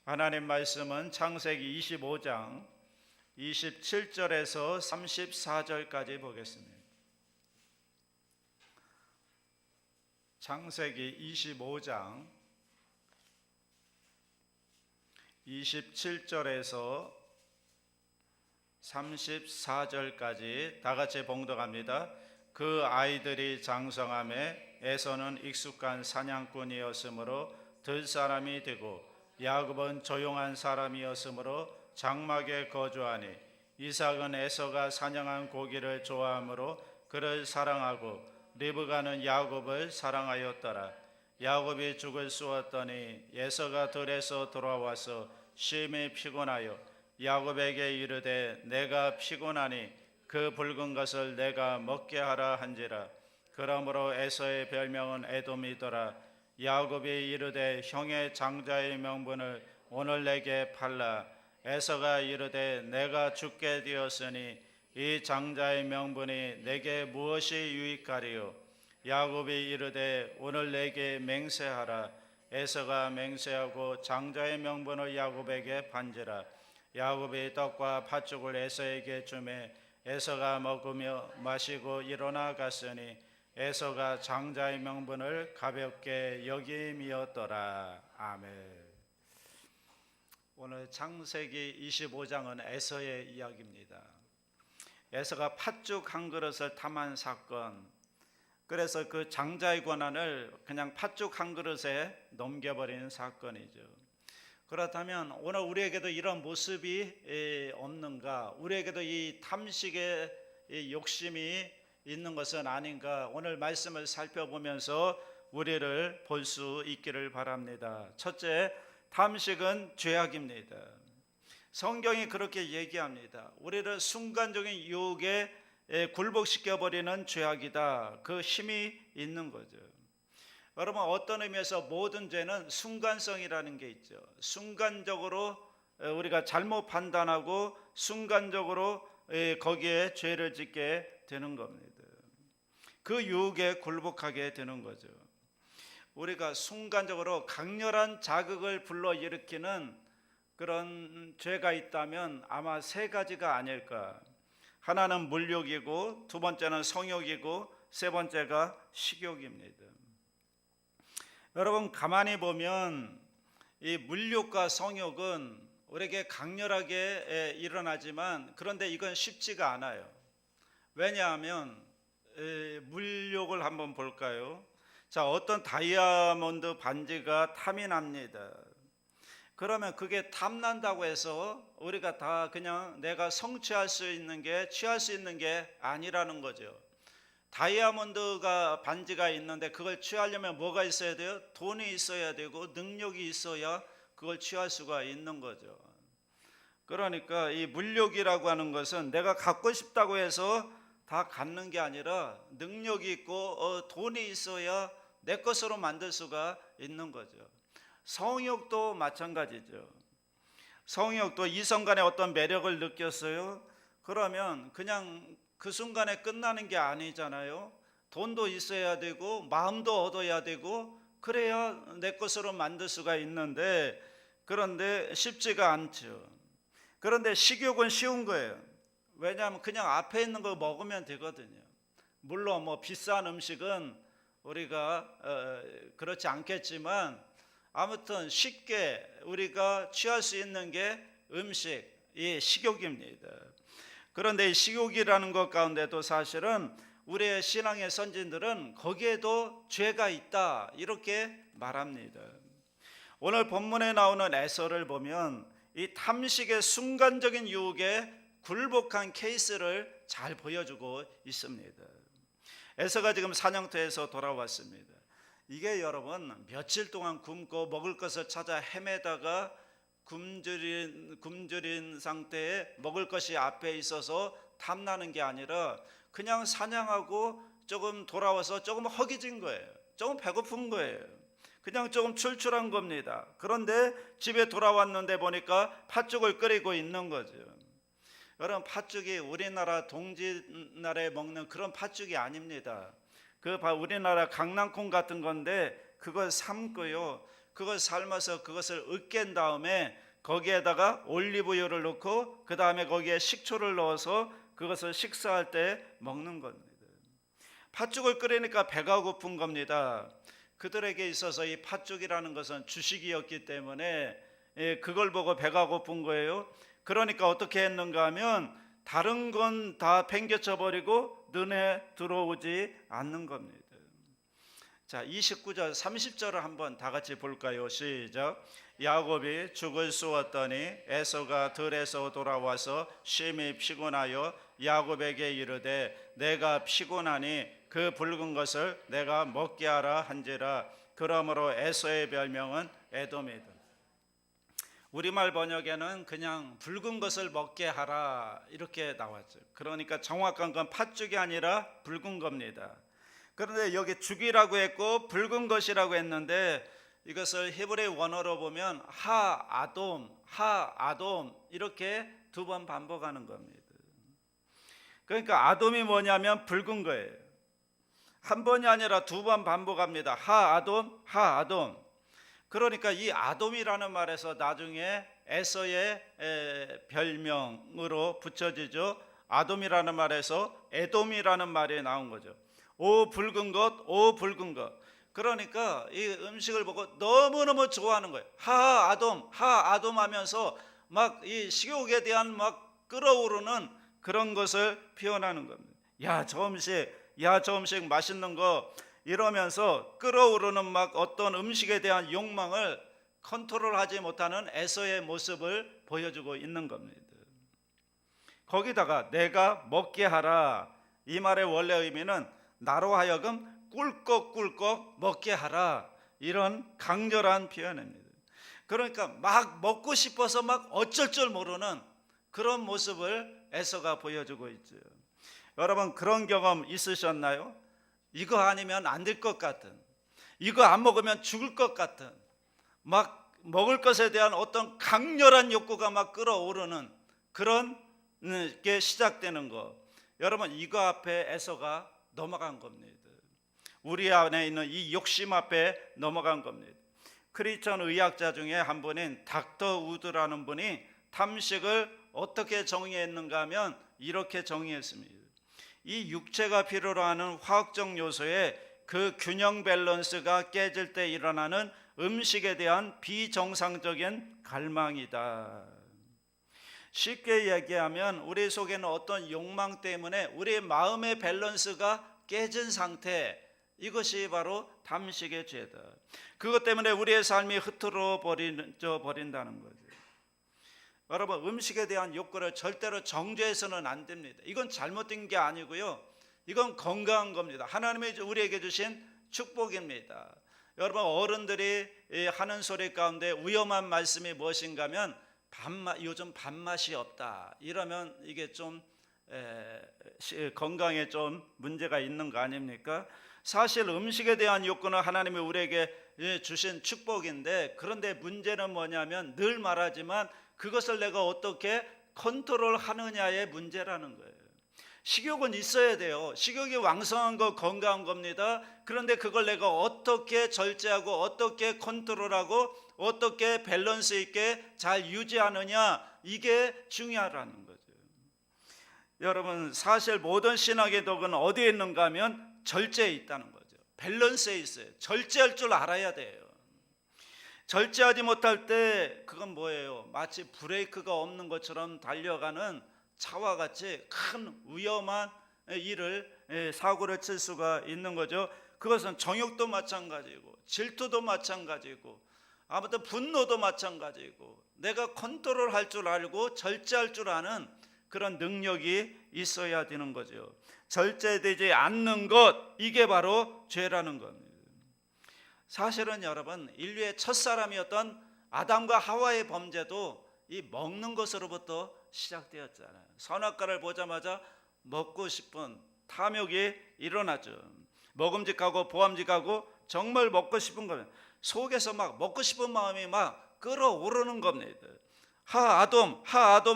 하나님 말씀은 창세기 25장 27절에서 34절까지 보겠습니다. 창세기 25장 27절에서 34절까지 다 같이 봉독합니다. 그 아이들이 장성함에 에서는 익숙한 사냥꾼이었으므로 들사람이 되고 야곱은 조용한 사람이었으므로 장막에 거주하니 이삭은 에서가 사냥한 고기를 좋아하므로 그를 사랑하고 리브가는 야곱을 사랑하였더라. 야곱이 죽을 쑤었더니 에서가 들에서 돌아와서 심히 피곤하여 야곱에게 이르되 내가 피곤하니 그 붉은 것을 내가 먹게 하라 한지라. 그러므로 에서의 별명은 에돔이더라. 야곱이 이르되 형의 장자의 명분을 오늘 내게 팔라. 에서가 이르되 내가 죽게 되었으니 이 장자의 명분이 내게 무엇이 유익하리요. 야곱이 이르되 오늘 내게 맹세하라. 에서가 맹세하고 장자의 명분을 야곱에게 판지라. 야곱이 떡과 팥죽을 에서에게 주매 에서가 먹으며 마시고 일어나 갔으니 에서가 장자의 명분을 가볍게 여김이었더라. 아멘. 오늘 창세기 25장은 에서의 이야기입니다. 에서가 팥죽 한 그릇을 탐한 사건, 그래서 그 장자의 권한을 그냥 팥죽 한 그릇에 넘겨버리는 사건이죠. 그렇다면 오늘 우리에게도 이런 모습이 없는가? 우리에게도 이 탐식의 욕심이 있는 것은 아닌가? 오늘 말씀을 살펴보면서 우리를 볼 수 있기를 바랍니다. 첫째, 탐식은 죄악입니다. 성경이 그렇게 얘기합니다. 우리를 순간적인 유혹에 굴복시켜버리는 죄악이다. 그 힘이 있는 거죠. 여러분, 어떤 의미에서 모든 죄는 순간성이라는 게 있죠. 순간적으로 우리가 잘못 판단하고 순간적으로 거기에 죄를 짓게 되는 겁니다. 그 유혹에 굴복하게 되는 거죠. 우리가 순간적으로 강렬한 자극을 불러일으키는 그런 죄가 있다면 아마 세 가지가 아닐까. 하나는 물욕이고, 두 번째는 성욕이고, 세 번째가 식욕입니다. 여러분, 가만히 보면 이 물욕과 성욕은 우리에게 강렬하게 일어나지만 그런데 이건 쉽지가 않아요. 왜냐하면 물욕을 한번 볼까요? 자, 어떤 다이아몬드 반지가 탐이 납니다. 그러면 그게 탐난다고 해서 우리가 다 그냥 내가 성취할 수 있는 게, 취할 수 있는 게 아니라는 거죠. 다이아몬드가 반지가 있는데 그걸 취하려면 뭐가 있어야 돼요? 돈이 있어야 되고 능력이 있어야 그걸 취할 수가 있는 거죠. 그러니까 이 물욕이라고 하는 것은 내가 갖고 싶다고 해서 다 갖는 게 아니라 능력이 있고 돈이 있어야 내 것으로 만들 수가 있는 거죠. 성욕도 마찬가지죠. 성욕도 이성 간에 어떤 매력을 느꼈어요. 그러면 그냥 그 순간에 끝나는 게 아니잖아요. 돈도 있어야 되고 마음도 얻어야 되고 그래야 내 것으로 만들 수가 있는데, 그런데 쉽지가 않죠. 그런데 식욕은 쉬운 거예요. 왜냐하면 그냥 앞에 있는 거 먹으면 되거든요. 물론 뭐 비싼 음식은 우리가 그렇지 않겠지만 아무튼 쉽게 우리가 취할 수 있는 게 음식이 식욕입니다. 그런데 이 식욕이라는 것 가운데도 사실은 우리의 신앙의 선진들은 거기에도 죄가 있다 이렇게 말합니다. 오늘 본문에 나오는 에서를 보면 이 탐식의 순간적인 유혹에 굴복한 케이스를 잘 보여주고 있습니다. 에서가 지금 사냥터에서 돌아왔습니다. 이게 여러분 며칠 동안 굶고 먹을 것을 찾아 헤매다가 굶주린 상태에 먹을 것이 앞에 있어서 탐나는 게 아니라 그냥 사냥하고 조금 돌아와서 조금 허기진 거예요. 조금 배고픈 거예요. 그냥 조금 출출한 겁니다. 그런데 집에 돌아왔는데 보니까 팥죽을 끓이고 있는 거죠. 여러분, 팥죽이 우리나라 동짓날에 먹는 그런 팥죽이 아닙니다. 그 우리나라 강낭콩 같은 건데 그걸 삶고요. 그걸 삶아서 그것을 으깬 다음에 거기에다가 올리브유를 넣고 그 다음에 거기에 식초를 넣어서 그것을 식사할 때 먹는 겁니다. 팥죽을 끓이니까 배가 고픈 겁니다. 그들에게 있어서 이 팥죽이라는 것은 주식이었기 때문에 그걸 보고 배가 고픈 거예요. 그러니까 어떻게 했는가 하면 다른 건 다 팽개쳐 버리고 눈에 들어오지 않는 겁니다. 자, 29절 30절을 한번 다 같이 볼까요? 시작. 야곱이 죽을 쏘았더니 에서가 들에서 돌아와서 심히 피곤하여 야곱에게 이르되 내가 피곤하니 그 붉은 것을 내가 먹게 하라 한지라. 그러므로 에서의 별명은 에돔이다. 우리말 번역에는 그냥 붉은 것을 먹게 하라 이렇게 나왔죠. 그러니까 정확한 건 팥죽이 아니라 붉은 겁니다. 그런데 여기 죽이라고 했고 붉은 것이라고 했는데 이것을 히브리 원어로 보면 하아돔 이렇게 두 번 반복하는 겁니다. 그러니까 아돔이 뭐냐면 붉은 거예요. 한 번이 아니라 두 번 반복합니다. 하아돔. 그러니까 이 아돔이라는 말에서 나중에 에서의 별명으로 붙여지죠. 아돔이라는 말에서 에돔이라는 말이 나온 거죠. 오 붉은 것. 그러니까 이 음식을 보고 너무너무 좋아하는 거예요. 하아돔 하면서 막 이 식욕에 대한 막 끓어오르는 그런 것을 표현하는 겁니다. 야 저 음식 맛있는 거 이러면서 끓어오르는 막 어떤 음식에 대한 욕망을 컨트롤하지 못하는 에서의 모습을 보여주고 있는 겁니다. 거기다가 내가 먹게 하라, 이 말의 원래 의미는 나로 하여금 꿀꺽꿀꺽 먹게 하라, 이런 강렬한 표현입니다. 그러니까 막 먹고 싶어서 막 어쩔 줄 모르는 그런 모습을 에서가 보여주고 있죠. 여러분 그런 경험 있으셨나요? 이거 아니면 안 될 것 같은, 이거 안 먹으면 죽을 것 같은, 막 먹을 것에 대한 어떤 강렬한 욕구가 막 끌어오르는 그런 게 시작되는 거. 여러분 이거 앞에 에서가 넘어간 겁니다. 우리 안에 있는 이 욕심 앞에 넘어간 겁니다. 크리스천 의학자 중에 한 분인 닥터 우드라는 분이 탐식을 어떻게 정의했는가 하면 이렇게 정의했습니다. 이 육체가 필요로 하는 화학적 요소의 그 균형 밸런스가 깨질 때 일어나는 음식에 대한 비정상적인 갈망이다. 쉽게 얘기하면 우리 속에는 어떤 욕망 때문에 우리의 마음의 밸런스가 깨진 상태, 이것이 바로 탐식의 죄다. 그것 때문에 우리의 삶이 흐트러 버린다는 거죠. 여러분 음식에 대한 욕구를 절대로 정죄해서는 안 됩니다. 이건 잘못된 게 아니고요, 이건 건강한 겁니다. 하나님이 우리에게 주신 축복입니다. 여러분 어른들이 하는 소리 가운데 위험한 말씀이 무엇인가 하면 요즘 밥맛이 없다 이러면 이게 좀 건강에 좀 문제가 있는 거 아닙니까? 사실 음식에 대한 욕구는 하나님이 우리에게 주신 축복인데, 그런데 문제는 뭐냐면 늘 말하지만 그것을 내가 어떻게 컨트롤하느냐의 문제라는 거예요. 식욕은 있어야 돼요. 식욕이 왕성한 거 건강한 겁니다. 그런데 그걸 내가 어떻게 절제하고 어떻게 컨트롤하고 어떻게 밸런스 있게 잘 유지하느냐, 이게 중요하다는 거죠. 여러분 사실 모든 신학의 덕은 어디에 있는가 하면 절제에 있다는 거죠. 밸런스에 있어요. 절제할 줄 알아야 돼요. 절제하지 못할 때 그건 뭐예요? 마치 브레이크가 없는 것처럼 달려가는 차와 같이 큰 위험한 사고를 칠 수가 있는 거죠. 그것은 정욕도 마찬가지고 질투도 마찬가지고 아무튼 분노도 마찬가지고 내가 컨트롤할 줄 알고 절제할 줄 아는 그런 능력이 있어야 되는 거죠. 절제되지 않는 것, 이게 바로 죄라는 겁니다. 사실은 여러분 인류의 첫사람이었던 아담과 하와의 범죄도 이 먹는 것으로부터 시작되었잖아요. 선악과를 보자마자 먹고 싶은 탐욕이 일어나죠. 먹음직하고 보암직하고 정말 먹고 싶은 거예요. 속에서 막 먹고 싶은 마음이 막 끓어오르는 겁니다. 하아돔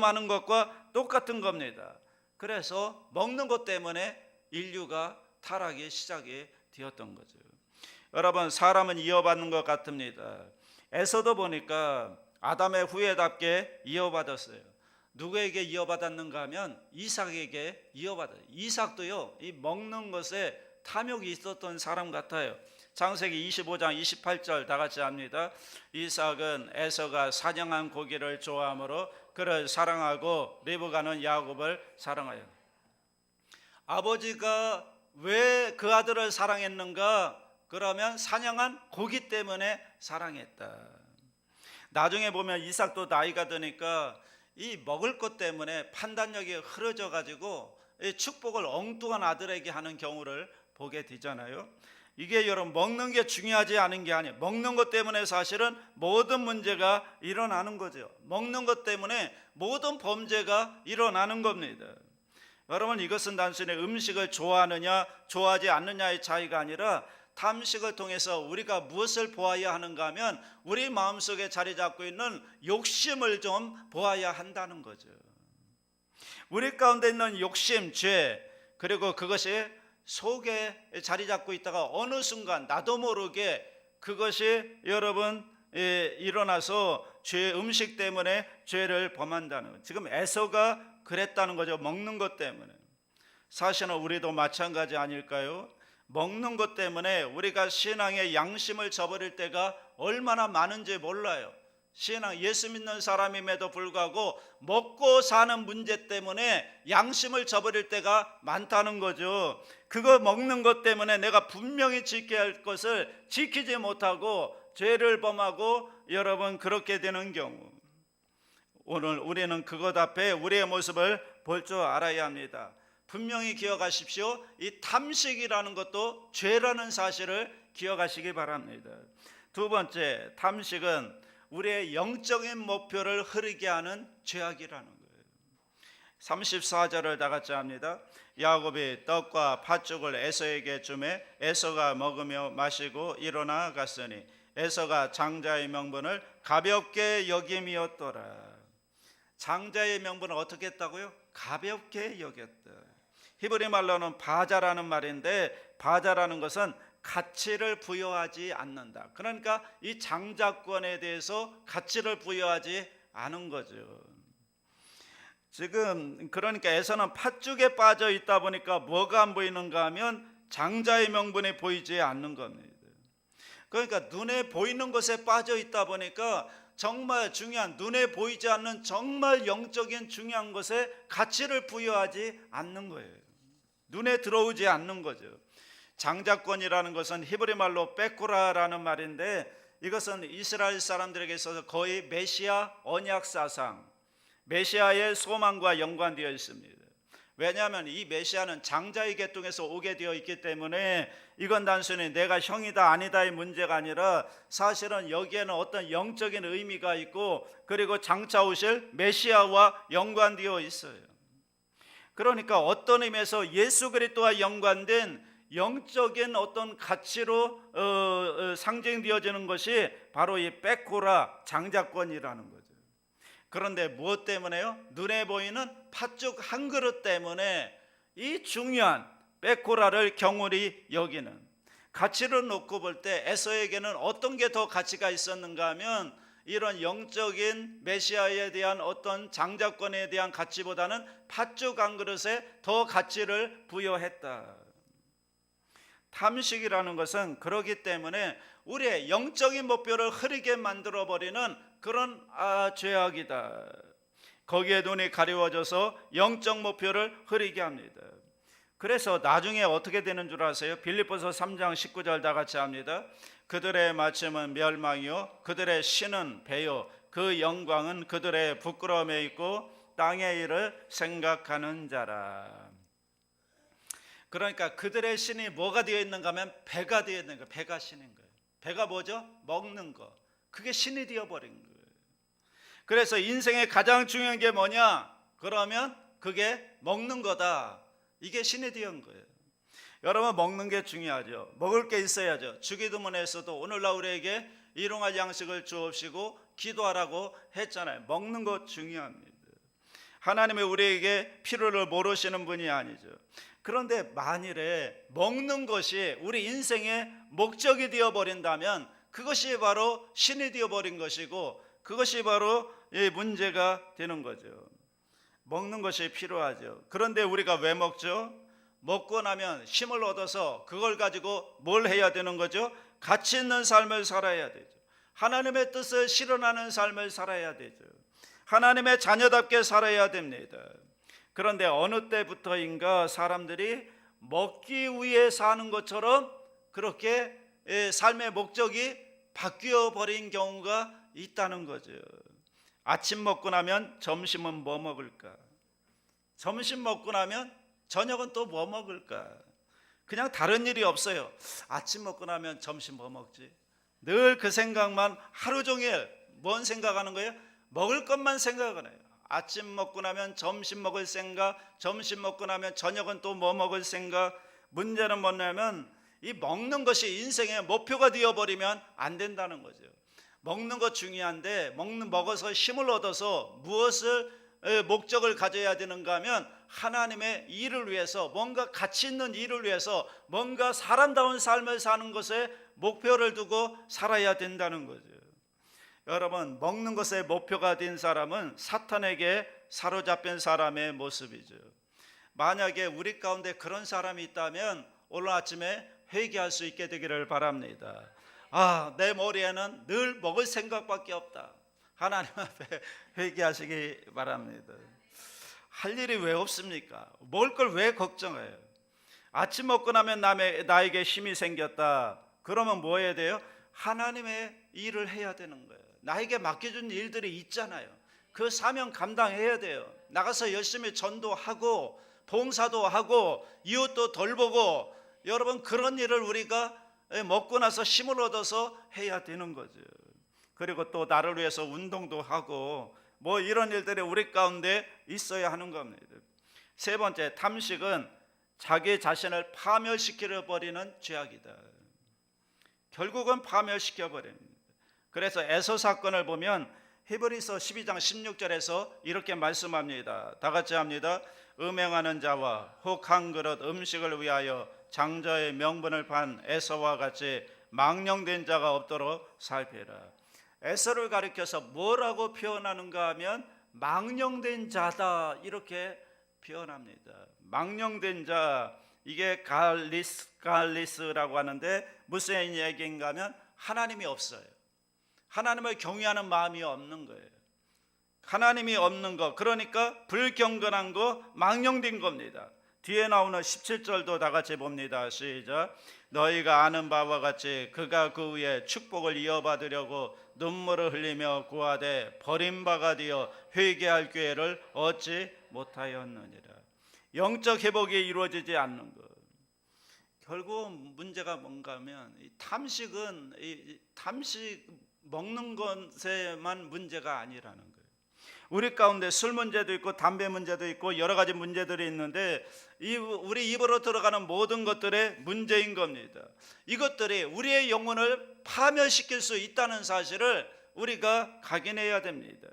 하는 것과 똑같은 겁니다. 그래서 먹는 것 때문에 인류가 타락이 시작이 되었던 거죠. 여러분 사람은 이어받는 것 같습니다. 에서도 보니까 아담의 후예답게 이어받았어요. 누구에게 이어받았는가 하면 이삭에게 이어받았어요. 이삭도요, 이 먹는 것에 탐욕이 있었던 사람 같아요. 창세기 25장 28절 다 같이 합니다. 이삭은 에서가 사냥한 고기를 좋아하므로 그를 사랑하고 리브가는 야곱을 사랑하여. 아버지가 왜 그 아들을 사랑했는가? 그러면 사냥한 고기 때문에 사랑했다. 나중에 보면 이삭도 나이가 드니까 이 먹을 것 때문에 판단력이 흐려져 가지고 이 축복을 엉뚱한 아들에게 하는 경우를 보게 되잖아요. 이게 여러분 먹는 게 중요하지 않은 게 아니에요. 먹는 것 때문에 사실은 모든 문제가 일어나는 거죠. 먹는 것 때문에 모든 범죄가 일어나는 겁니다. 여러분, 이것은 단순히 음식을 좋아하느냐 좋아하지 않느냐의 차이가 아니라 탐식을 통해서 우리가 무엇을 보아야 하는가 하면 우리 마음속에 자리 잡고 있는 욕심을 좀 보아야 한다는 거죠. 우리 가운데 있는 욕심, 죄, 그리고 그것이 속에 자리 잡고 있다가 어느 순간 나도 모르게 그것이 여러분 일어나서 죄, 음식 때문에 죄를 범한다는 거예요. 지금 에서가 그랬다는 거죠. 먹는 것 때문에. 사실은 우리도 마찬가지 아닐까요? 먹는 것 때문에 우리가 신앙의 양심을 저버릴 때가 얼마나 많은지 몰라요. 신앙, 예수 믿는 사람임에도 불구하고 먹고 사는 문제 때문에 양심을 저버릴 때가 많다는 거죠. 그거 먹는 것 때문에 내가 분명히 지켜야 할 것을 지키지 못하고 죄를 범하고 여러분 그렇게 되는 경우, 오늘 우리는 그것 앞에 우리의 모습을 볼 줄 알아야 합니다. 분명히 기억하십시오. 이 탐식이라는 것도 죄라는 사실을 기억하시기 바랍니다. 두 번째, 탐식은 우리의 영적인 목표를 흐리게 하는 죄악이라는 거예요. 34절을 다 같이 합니다. 야곱이 떡과 팥죽을 에서에게 주매 에서가 먹으며 마시고 일어나 갔으니 에서가 장자의 명분을 가볍게 여김이었더라. 장자의 명분을 어떻게 했다고요? 가볍게 여겼다. 히브리 말로는 바자라는 말인데, 바자라는 것은 가치를 부여하지 않는다. 그러니까 이 장자권에 대해서 가치를 부여하지 않은 거죠. 지금 그러니까 에서는 팥죽에 빠져 있다 보니까 뭐가 안 보이는가 하면 장자의 명분이 보이지 않는 겁니다. 그러니까 눈에 보이는 것에 빠져 있다 보니까 정말 중요한, 눈에 보이지 않는 정말 영적인 중요한 것에 가치를 부여하지 않는 거예요. 눈에 들어오지 않는 거죠. 장자권이라는 것은 히브리 말로 베쿠라라는 말인데, 이것은 이스라엘 사람들에게 있어서 거의 메시아 언약 사상, 메시아의 소망과 연관되어 있습니다. 왜냐하면 이 메시아는 장자의 계통에서 오게 되어 있기 때문에 이건 단순히 내가 형이다 아니다의 문제가 아니라 사실은 여기에는 어떤 영적인 의미가 있고, 그리고 장차 오실 메시아와 연관되어 있어요. 그러니까 어떤 의미에서 예수 그리스도와 연관된 영적인 어떤 가치로 상징되어지는 것이 바로 이 베쿠라, 장자권이라는 거죠. 그런데 무엇 때문에요? 눈에 보이는 팥죽 한 그릇 때문에 이 중요한 베쿠라를 경홀히 여기는, 가치를 놓고 볼 때 에서에게는 어떤 게 더 가치가 있었는가 하면 이런 영적인 메시아에 대한 어떤 장자권에 대한 가치보다는 팥죽 한 그릇에 더 가치를 부여했다. 탐식이라는 것은 그러기 때문에 우리의 영적인 목표를 흐리게 만들어버리는 그런 죄악이다. 거기에 눈이 가려워져서 영적 목표를 흐리게 합니다. 그래서 나중에 어떻게 되는 줄 아세요? 빌립보서 3장 19절 다 같이 합니다. 그들의 마침은 멸망이요 그들의 신은 배요 그 영광은 그들의 부끄러움에 있고 땅의 일을 생각하는 자라. 그러니까 그들의 신이 뭐가 되어 있는가 하면 배가 되어 있는 거예요. 배가 신인 거예요. 배가 뭐죠? 먹는 거. 그게 신이 되어버린 거예요. 그래서 인생의 가장 중요한 게 뭐냐? 그러면 그게 먹는 거다. 이게 신이 되는 거예요. 여러분, 먹는 게 중요하죠. 먹을 게 있어야죠. 주기도문에서도 오늘날 우리에게 일용할 양식을 주옵시고 기도하라고 했잖아요. 먹는 것 중요합니다. 하나님이 우리에게 필요를 모르시는 분이 아니죠. 그런데 만일에 먹는 것이 우리 인생의 목적이 되어버린다면 그것이 바로 신이 되어버린 것이고 그것이 바로 문제가 되는 거죠. 먹는 것이 필요하죠. 그런데 우리가 왜 먹죠? 먹고 나면 힘을 얻어서 그걸 가지고 뭘 해야 되는 거죠? 가치 있는 삶을 살아야 되죠. 하나님의 뜻을 실현하는 삶을 살아야 되죠. 하나님의 자녀답게 살아야 됩니다. 그런데 어느 때부터인가 사람들이 먹기 위해 사는 것처럼 그렇게 삶의 목적이 바뀌어 버린 경우가 있다는 거죠. 아침 먹고 나면 점심은 뭐 먹을까? 점심 먹고 나면 저녁은 또 뭐 먹을까? 그냥 다른 일이 없어요. 아침 먹고 나면 점심 뭐 먹지? 늘 그 생각만 하루 종일 뭔 생각하는 거예요? 먹을 것만 생각을 해요. 아침 먹고 나면 점심 먹을 생각, 점심 먹고 나면 저녁은 또 뭐 먹을 생각. 문제는 뭐냐면 이 먹는 것이 인생의 목표가 되어버리면 안 된다는 거죠. 먹는 것 중요한데 먹어서 힘을 얻어서 무엇을 목적을 가져야 되는가 하면 하나님의 일을 위해서 뭔가 가치 있는 일을 위해서 뭔가 사람다운 삶을 사는 것에 목표를 두고 살아야 된다는 거죠. 여러분, 먹는 것에 목표가 된 사람은 사탄에게 사로잡힌 사람의 모습이죠. 만약에 우리 가운데 그런 사람이 있다면 오늘 아침에 회개할 수 있게 되기를 바랍니다. 내 머리에는 늘 먹을 생각밖에 없다. 하나님 앞에 회개하시기 바랍니다. 할 일이 왜 없습니까? 먹을 걸 왜 걱정해요? 아침 먹고 나면 나에게 힘이 생겼다. 그러면 뭐 해야 돼요? 하나님의 일을 해야 되는 거예요. 나에게 맡겨준 일들이 있잖아요. 그 사명 감당해야 돼요. 나가서 열심히 전도하고 봉사도 하고 이웃도 돌보고, 여러분, 그런 일을 우리가 먹고 나서 힘을 얻어서 해야 되는 거죠. 그리고 또 나를 위해서 운동도 하고 뭐 이런 일들이 우리 가운데 있어야 하는 겁니다. 세 번째, 탐식은 자기 자신을 파멸시켜 버리는 죄악이다. 결국은 파멸시켜 버립니다. 그래서 에서 사건을 보면 히브리서 12장 16절에서 이렇게 말씀합니다. 다 같이 합니다. 음행하는 자와 혹 한 그릇 음식을 위하여 장자의 명분을 판 에서와 같이 망령된 자가 없도록 살피라. 에서를 가리켜서 뭐라고 표현하는가 하면 망령된 자다, 이렇게 표현합니다. 망령된 자, 이게 갈리스라고 하는데 무슨 얘기인가 하면 하나님이 없어요. 하나님을 경외하는 마음이 없는 거예요. 하나님이 없는 거, 그러니까 불경건한 거, 망령된 겁니다. 뒤에 나오는 17절도 다 같이 봅니다. 시작. 너희가 아는 바와 같이 그가 그 위에 축복을 이어받으려고 눈물을 흘리며 구하되 버림바가 되어 회개할 기회를 얻지 못하였느니라. 영적 회복이 이루어지지 않는 것. 결국 문제가 뭔가 하면 탐식은 탐식 먹는 것에만 문제가 아니라는 거예요. 우리 가운데 술 문제도 있고 담배 문제도 있고 여러 가지 문제들이 있는데 우리 입으로 들어가는 모든 것들의 문제인 겁니다. 이것들이 우리의 영혼을 파멸시킬 수 있다는 사실을 우리가 각인해야 됩니다.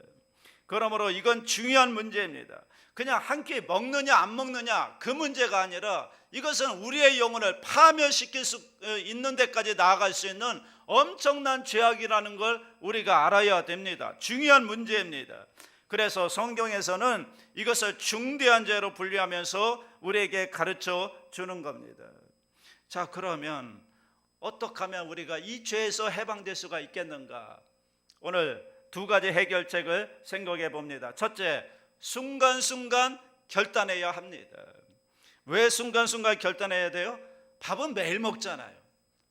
그러므로 이건 중요한 문제입니다. 그냥 한 끼 먹느냐 안 먹느냐 그 문제가 아니라 이것은 우리의 영혼을 파멸시킬 수 있는 데까지 나아갈 수 있는 엄청난 죄악이라는 걸 우리가 알아야 됩니다. 중요한 문제입니다. 그래서 성경에서는 이것을 중대한 죄로 분류하면서 우리에게 가르쳐 주는 겁니다. 자, 그러면 어떻게 하면 우리가 이 죄에서 해방될 수가 있겠는가? 오늘 두 가지 해결책을 생각해 봅니다. 첫째, 순간순간 결단해야 합니다. 왜 순간순간 결단해야 돼요? 밥은 매일 먹잖아요.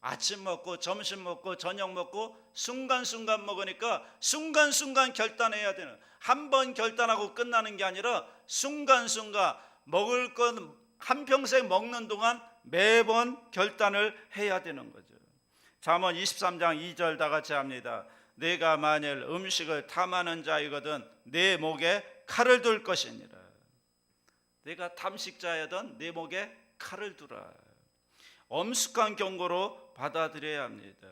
아침 먹고 점심 먹고 저녁 먹고 순간순간 먹으니까 순간순간 결단해야 되는, 한 번 결단하고 끝나는 게 아니라 순간순간 먹을 건 한평생 먹는 동안 매번 결단을 해야 되는 거죠. 잠언 23장 2절 다 같이 합니다. 내가 만일 음식을 탐하는 자이거든 내 목에 칼을 둘 것이니라. 내가 탐식자이든 내 목에 칼을 두라. 엄숙한 경고로 받아들여야 합니다.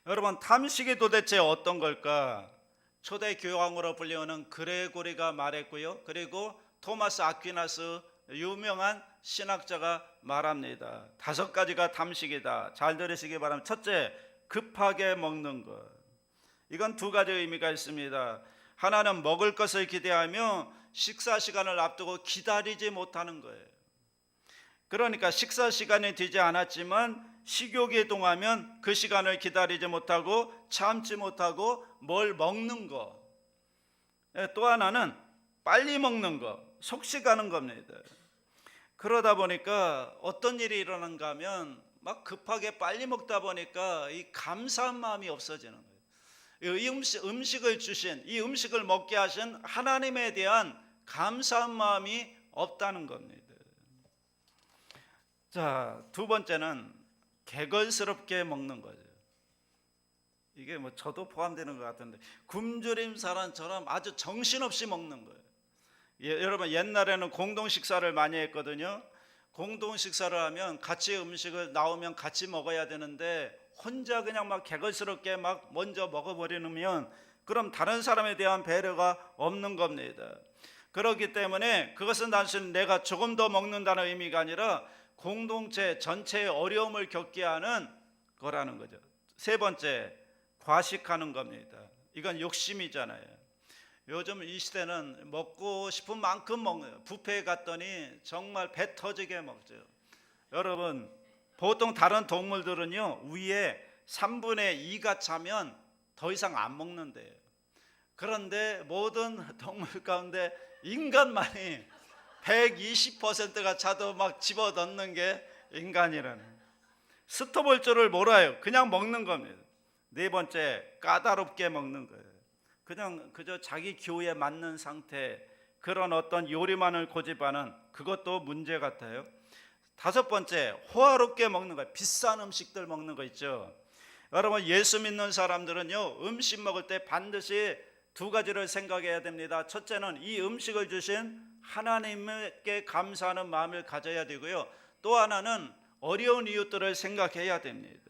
여러분, 탐식이 도대체 어떤 걸까? 초대 교황으로 불리우는 그레고리가 말했고요. 그리고 토마스 아퀴나스 유명한 신학자가 말합니다. 5가지가 탐식이다. 잘 들으시기 바랍니다. 첫째, 급하게 먹는 것. 이건 두 가지 의미가 있습니다. 하나는 먹을 것을 기대하며 식사 시간을 앞두고 기다리지 못하는 거예요. 그러니까 식사 시간이 되지 않았지만 식욕이 동하면 그 시간을 기다리지 못하고 참지 못하고 뭘 먹는 거. 또 하나는 빨리 먹는 거, 속식하는 겁니다. 그러다 보니까 어떤 일이 일어난가 하면 막 급하게 빨리 먹다 보니까 이 감사한 마음이 없어지는 거예요. 이 음식을 주신, 이 음식을 먹게 하신 하나님에 대한 감사한 마음이 없다는 겁니다. 자, 두 번째는 개걸스럽게 먹는 거죠. 이게 뭐 저도 포함되는 것 같은데, 굶주림 사람처럼 아주 정신없이 먹는 거예요. 여러분, 옛날에는 공동 식사를 많이 했거든요. 공동 식사를 하면 같이 음식을 나오면 같이 먹어야 되는데 혼자 그냥 막 개걸스럽게 막 먼저 먹어버리면 그럼 다른 사람에 대한 배려가 없는 겁니다. 그렇기 때문에 그것은 단순히 내가 조금 더 먹는다는 의미가 아니라 공동체 전체의 어려움을 겪게 하는 거라는 거죠. 세 번째, 과식하는 겁니다. 이건 욕심이잖아요. 요즘 이 시대는 먹고 싶은 만큼 먹는, 뷔페에 갔더니 정말 배 터지게 먹죠. 여러분, 보통 다른 동물들은요 위에 3분의 2가 차면 더 이상 안 먹는데요. 그런데 모든 동물 가운데 인간만이 120%가 차도 막 집어넣는 게 인간이라는, 스톱할 줄을 몰라요. 그냥 먹는 겁니다. 네 번째, 까다롭게 먹는 거예요. 그저 자기 교에 맞는 상태, 그런 어떤 요리만을 고집하는, 그것도 문제 같아요. 다섯 번째, 호화롭게 먹는 거예요. 비싼 음식들 먹는 거 있죠. 여러분, 예수 믿는 사람들은요 음식 먹을 때 반드시 두 가지를 생각해야 됩니다. 첫째는 이 음식을 주신 하나님께 감사하는 마음을 가져야 되고요, 또 하나는 어려운 이웃들을 생각해야 됩니다.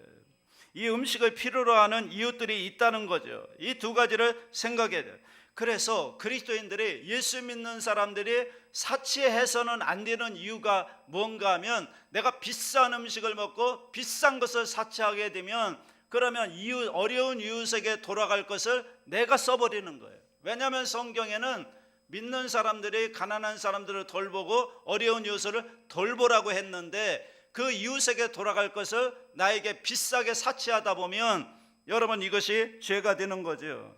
이 음식을 필요로 하는 이웃들이 있다는 거죠. 이 두 가지를 생각해야 돼요. 그래서 그리스도인들이, 예수 믿는 사람들이 사치해서는 안 되는 이유가 뭔가 하면, 내가 비싼 음식을 먹고 비싼 것을 사치하게 되면 그러면 어려운 이웃에게 돌아갈 것을 내가 써버리는 거예요. 왜냐하면 성경에는 믿는 사람들이 가난한 사람들을 돌보고 어려운 이웃을 돌보라고 했는데, 그 이웃에게 돌아갈 것을 나에게 비싸게 사치하다 보면 여러분, 이것이 죄가 되는 거죠.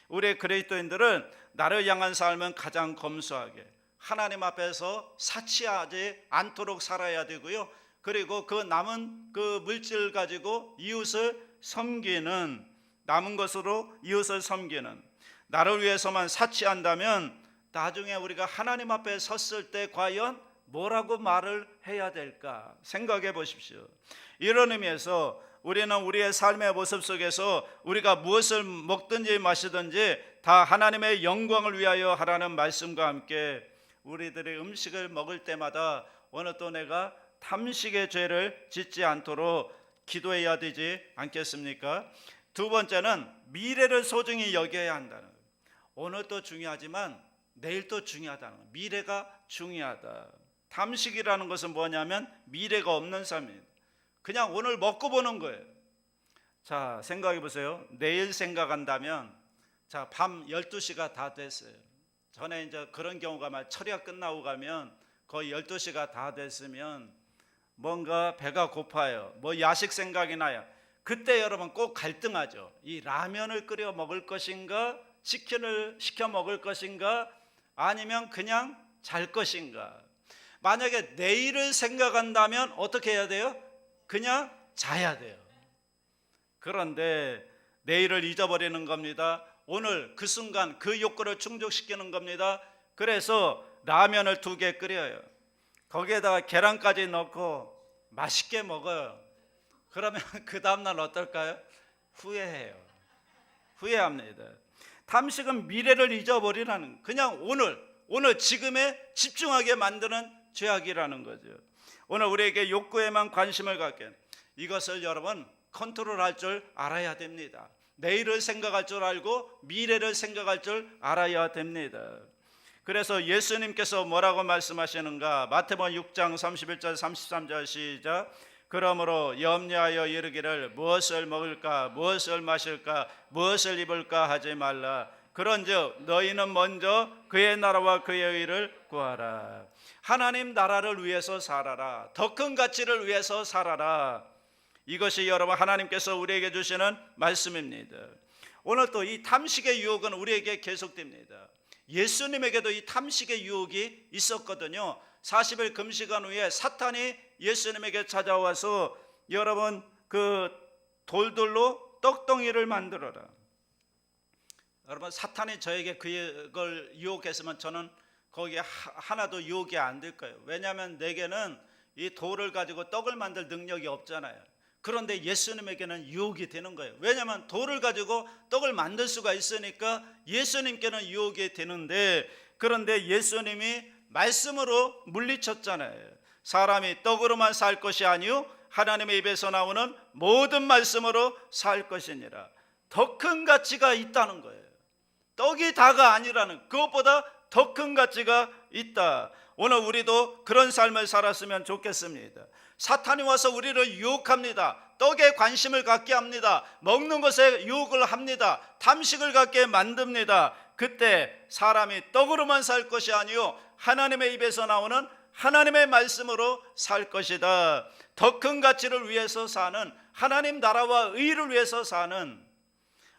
우리 그리스도인들은 나를 향한 삶은 가장 검소하게 하나님 앞에서 사치하지 않도록 살아야 되고요, 그리고 그 남은 그 물질 가지고 이웃을 섬기는, 남은 것으로 이웃을 섬기는, 나를 위해서만 사치한다면 나중에 우리가 하나님 앞에 섰을 때 과연 뭐라고 말을 해야 될까 생각해 보십시오. 이런 의미에서 우리는 우리의 삶의 모습 속에서 우리가 무엇을 먹든지 마시든지 다 하나님의 영광을 위하여 하라는 말씀과 함께 우리들의 음식을 먹을 때마다 오늘 또 내가 탐식의 죄를 짓지 않도록 기도해야 되지 않겠습니까? 두 번째는 미래를 소중히 여겨야 한다는 거예요. 오늘도 중요하지만 내일도 중요하다는 거예요. 미래가 중요하다. 탐식이라는 것은 뭐냐면 미래가 없는 삶입니다. 그냥 오늘 먹고 보는 거예요. 자, 생각해 보세요. 내일 생각한다면, 자, 밤 12시가 다 됐어요. 전에 이제 그런 경우가 막 철야 끝나고 가면 거의 12시가 다 됐으면 뭔가 배가 고파요. 뭐 야식 생각이 나요. 그때 여러분 꼭 갈등하죠. 이 라면을 끓여 먹을 것인가, 치킨을 시켜 먹을 것인가, 아니면 그냥 잘 것인가. 만약에 내일을 생각한다면 어떻게 해야 돼요? 그냥 자야 돼요. 그런데 내일을 잊어버리는 겁니다. 오늘 그 순간 그 욕구를 충족시키는 겁니다. 그래서 라면을 2개 끓여요. 거기에다가 계란까지 넣고 맛있게 먹어요. 그러면 그 다음날 어떨까요? 후회해요. 후회합니다. 탐식은 미래를 잊어버리라는, 그냥 오늘 지금에 집중하게 만드는 죄악이라는 거죠. 오늘 우리에게 욕구에만 관심을 갖게, 이것을 여러분 컨트롤할 줄 알아야 됩니다. 내일을 생각할 줄 알고 미래를 생각할 줄 알아야 됩니다. 그래서 예수님께서 뭐라고 말씀하시는가? 마태복음 6장 31절 33절 시작. 그러므로 염려하여 이르기를 무엇을 먹을까 무엇을 마실까 무엇을 입을까 하지 말라. 그런즉 너희는 먼저 그의 나라와 그의 의를 구하라. 하나님 나라를 위해서 살아라. 더 큰 가치를 위해서 살아라. 이것이 여러분 하나님께서 우리에게 주시는 말씀입니다. 오늘 또 이 탐식의 유혹은 우리에게 계속됩니다. 예수님에게도 이 탐식의 유혹이 있었거든요. 40일 금식한 후에 사탄이 예수님에게 찾아와서 여러분 그 돌들로 떡덩이를 만들어라. 여러분 사탄이 저에게 그걸 유혹했으면 저는 거기에 하나도 유혹이 안 될 거예요. 왜냐하면 내게는 이 돌을 가지고 떡을 만들 능력이 없잖아요. 그런데 예수님에게는 유혹이 되는 거예요. 왜냐하면 돌을 가지고 떡을 만들 수가 있으니까 예수님께는 유혹이 되는데, 그런데 예수님이 말씀으로 물리쳤잖아요. 사람이 떡으로만 살 것이 아니요 하나님의 입에서 나오는 모든 말씀으로 살 것이니라. 더 큰 가치가 있다는 거예요. 떡이 다가 아니라는, 그것보다 더 큰 가치가 있다. 오늘 우리도 그런 삶을 살았으면 좋겠습니다. 사탄이 와서 우리를 유혹합니다. 떡에 관심을 갖게 합니다. 먹는 것에 유혹을 합니다. 탐식을 갖게 만듭니다. 그때 사람이 떡으로만 살 것이 아니요 하나님의 입에서 나오는 하나님의 말씀으로 살 것이다. 더 큰 가치를 위해서 사는, 하나님 나라와 의를 위해서 사는,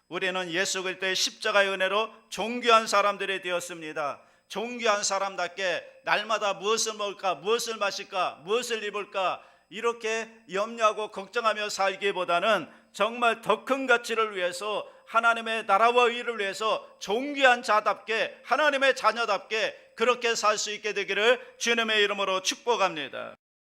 우리는 예수 그리스도의 십자가의 은혜로 존귀한 사람들이 되었습니다. 존귀한 사람답게 날마다 무엇을 먹을까, 무엇을 마실까, 무엇을 입을까 이렇게 염려하고 걱정하며 살기보다는 정말 더 큰 가치를 위해서, 하나님의 나라와 의를 위해서 존귀한 자답게, 하나님의 자녀답게 그렇게 살 수 있게 되기를 주님의 이름으로 축복합니다.